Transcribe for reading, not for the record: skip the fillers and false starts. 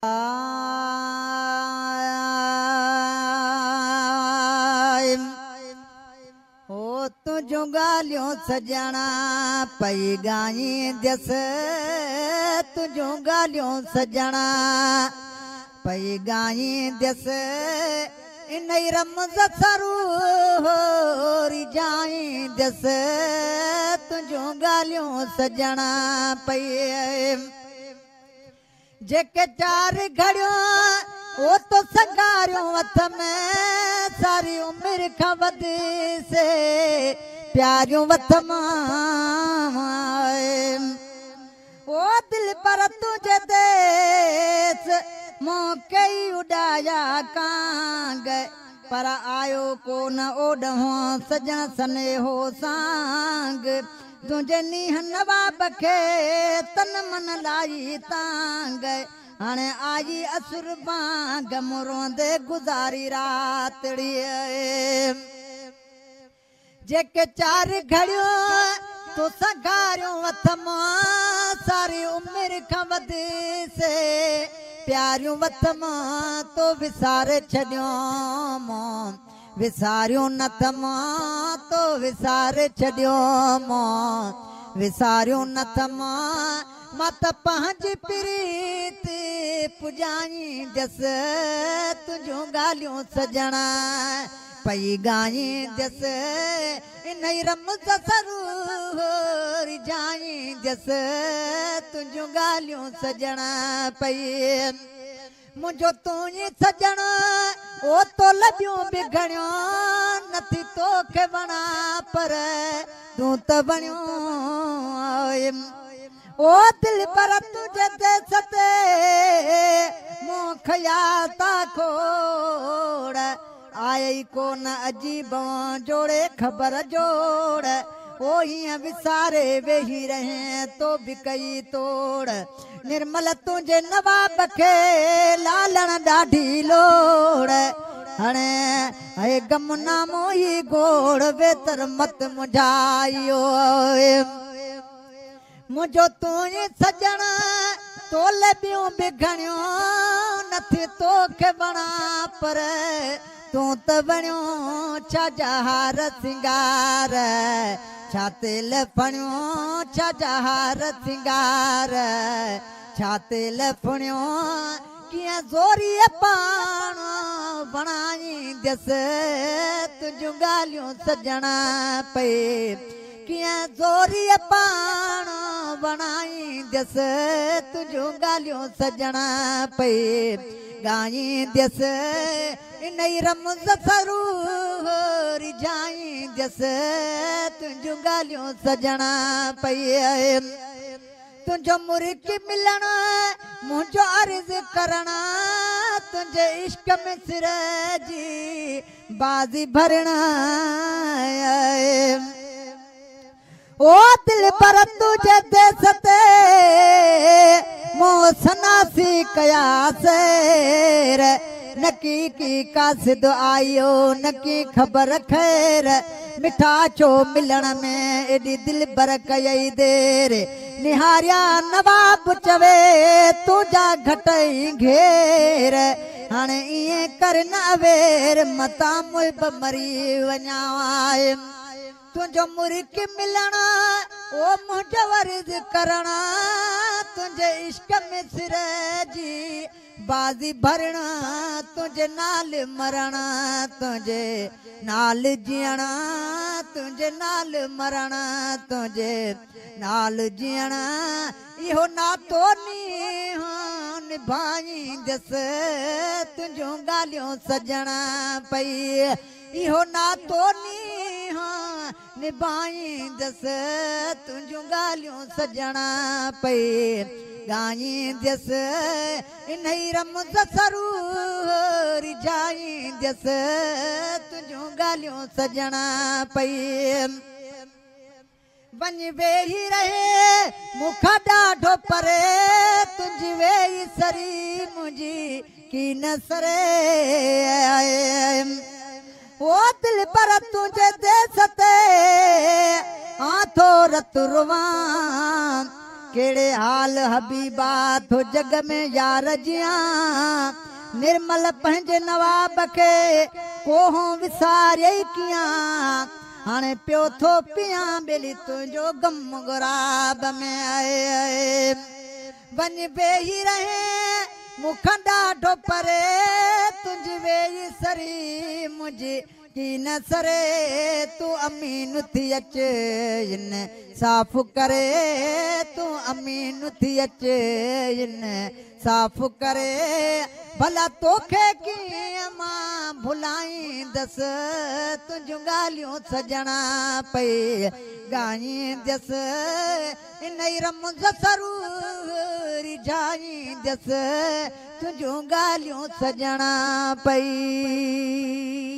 ओ तुझो गालियों सजणा पई गाईंदस तुझो गालियों सजणा पई गाईंदस इन रमज़ सरूरी जाईंदस तुझो गालियों सजणा पई जेके चार घड़ियों वो तो संगारियों हथ में सारी उम्र खां वधि से प्यारियों वथ मां ओ दिल पर तुझे देस मूं कई उड़ाया कांग पर आयो कोन ओॾहों सजण सने हो सांग तुझे नीह नवाब खे तन मन लाई तांग हाणे आई असुर बांग मुरोंदे गुज़ारी रातड़ी जेके चार घड़ियों तो सगारियों वथ मां सारी उम्र खां वधि से प्यारियों वथ मां तो विसारे छॾियो मां विसारियो न त मां तो विसारे छॾियो मां विसारियो न त मां त पंहिंजी प्रीत पुॼाईंदस तुंहिंजूं ॻाल्हियूं सजणा पई गाईंदस इन रमज़ सरूरी जाईंदस तुंहिंजूं ॻाल्हियूं सजणा पई मुंहिंजो तूं ई सजण ओ तो लभियूं बिगड़ियो नथी तोखे वणा पर तूं त वणियो ओ दिल पर तुझे देस ते मूं ख़याल था खोड़ आई कोन अजीब जोड़े ख़बर जोड़ ओ हीअं विसारे वेही रहे तो बि कई तोड़ निर्मल तुंहिंजे नवाब खे लालण ॾाढी लोड़ हाणे हे गमनामो ई गोड़ वेतर मत मुझायो मुंहिंजो तूं ई सजण तोले ॿियूं बिघड़ियो नथी तोखे वणा पर तूं त वणियो छा जहार सिंगार छा तेल फणियो छा जहार सिंगार छा तेल फणियो कीअं ज़ोरीअ पाण बणाईंदस तुंहिंजूं ॻाल्हियूं सजणा पई कीअं ज़ोरीअ पाण बणाईंदस तुंहिंजूं ॻाल्हियूं सजणा पई गाईंदस इन रमज़ सरूरी जाईंदस तुंहिंजूं ॻाल्हियूं सजणा पई तुंहिंजो मुर्ग मिलण मुंहिंजो अर्ज़ करण तुंहिंजे इश्क में सिर जी बाज़ी भरण ओ दिल पर तुझे देस ते मूं सनासी कया सेर नकी की कासिद आयो नकी ख़बर खैर मिठा छो मिलण में एॾी दिल भर कई देर निहारिया नवाब चवे तुंहिंजा घटई घेर हाणे ईअं कर न अवेर मतां मुइब मरी वञा तुंहिंजो मुर्ग मिलण ओ मुंहिंजो अर्ज़ करण तुंहिंजे इश्क में सिर जी बाज़ी भरण तुंहिंजे नाल मरण तुंहिंजे नाल जीअण तुंहिंजे नाल मरण तुंहिंजे नाल जीअण इहो नातो निभाईंदस तुंहिंजूं ॻाल्हियूं सजणा पई इहो नातो निभाईंदस तुंहिंजूं ॻाल्हियूं सजणा पई गाईंदस इन रमज़ सरूरी जाईंदस तुंहिंजूं ॻाल्हियूं सजणा पई वञी वेही रहे मूंखां ॾाढो परे तुंहिंजी वेही सरी मुंहिंजी की न सरे ओ दिल पर तुझे देस ते आथो रत रुवां केड़े हाल हबीबा थो जग में यार जियां निर्मल पंहिंजे नवाब खे कोहो विसारे कियां हाणे पियो थो पियां बेली तुंहिंजो गम गुराब में आए वञ वेही रहे मूंखां ॾाढो परे तुंहिंजी वेही सरी मुंहिंजी की न सरे तूं अमीन थी अच इन साफ़ करे तूं अमीन थी अच इन साफ़ करे भला तोखे कीअं मां भुलाईंदसि तुंहिंजूं ॻाल्हियूं सजणा पई ॻाईंदसि इन रमज़ ज़रूर रिझाईंदसि तुंहिंजूं ॻाल्हियूं सजणा पई